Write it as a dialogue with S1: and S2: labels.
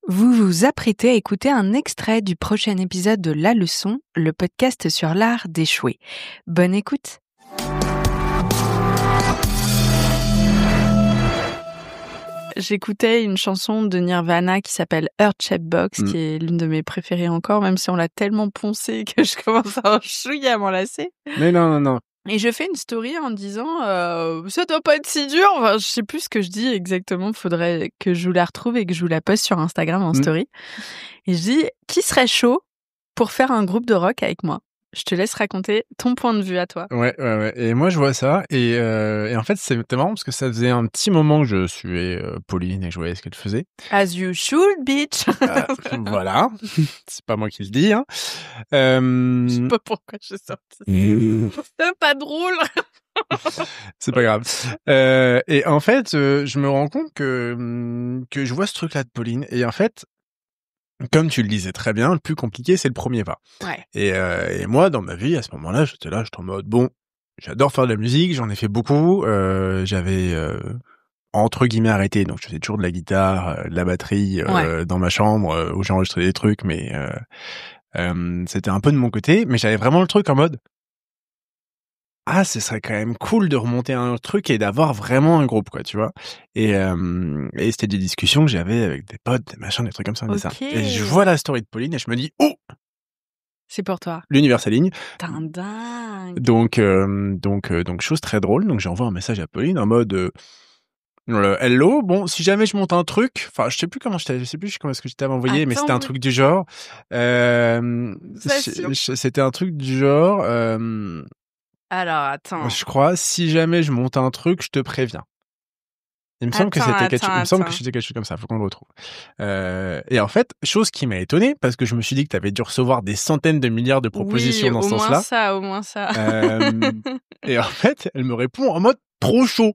S1: Vous vous apprêtez à écouter un extrait du prochain épisode de La Leçon, le podcast sur l'art d'échouer. Bonne écoute. J'écoutais une chanson de Nirvana qui s'appelle Heart Shaped Box, qui est l'une de mes préférées encore, même si on l'a tellement poncée que je commence à chouiller à m'en lasser.
S2: Mais non.
S1: Et je fais une story en disant ça doit pas être si dur. Enfin, je sais plus ce que je dis exactement. Faudrait que je vous la retrouve et que je vous la poste sur Instagram en story. Et je dis qui serait chaud pour faire un groupe de rock avec moi. Je te laisse raconter ton point de vue à toi.
S2: Ouais. Et moi, je vois ça. Et en fait, c'était marrant parce que ça faisait un petit moment que je suivais Pauline et je voyais ce qu'elle faisait.
S1: As you should, bitch.
S2: Voilà. C'est pas moi qui le dis. Hein.
S1: Je sais pas pourquoi j'ai sorti ça. C'est pas drôle.
S2: C'est pas grave. Et en fait, je me rends compte que je vois ce truc-là de Pauline. Et en fait, comme tu le disais très bien, le plus compliqué, c'est le premier pas.
S1: Ouais.
S2: Et moi, dans ma vie, à ce moment-là, j'étais en mode, bon, j'adore faire de la musique, j'en ai fait beaucoup, j'avais, entre guillemets, arrêté, donc je faisais toujours de la guitare, de la batterie, dans ma chambre, où j'enregistrais des trucs, mais c'était un peu de mon côté, mais j'avais vraiment le truc en mode, ah, ce serait quand même cool de remonter un truc et d'avoir vraiment un groupe, quoi, tu vois. Et c'était des discussions que j'avais avec des potes, des machins, des trucs comme ça, des ça. Et je vois la story de Pauline et je me dis, oh,
S1: c'est pour toi.
S2: l'univers s'aligne.
S1: Dingue.
S2: Donc chose très drôle. Donc j'envoie un message à Pauline en mode, hello, bon, si jamais je monte un truc, enfin, je sais plus comment est-ce que je t'avais envoyé, mais c'était un truc du genre, c'était un truc du genre,
S1: alors, attends.
S2: je crois, si jamais je monte un truc, je te préviens. Il me semble que c'était quelque chose comme ça, faut qu'on le retrouve. Et en fait, chose qui m'a étonné, parce que je me suis dit que t'avais dû recevoir des centaines de milliards de propositions dans ce sens-là.
S1: Au moins ça.
S2: Et en fait, elle me répond en mode trop chaud.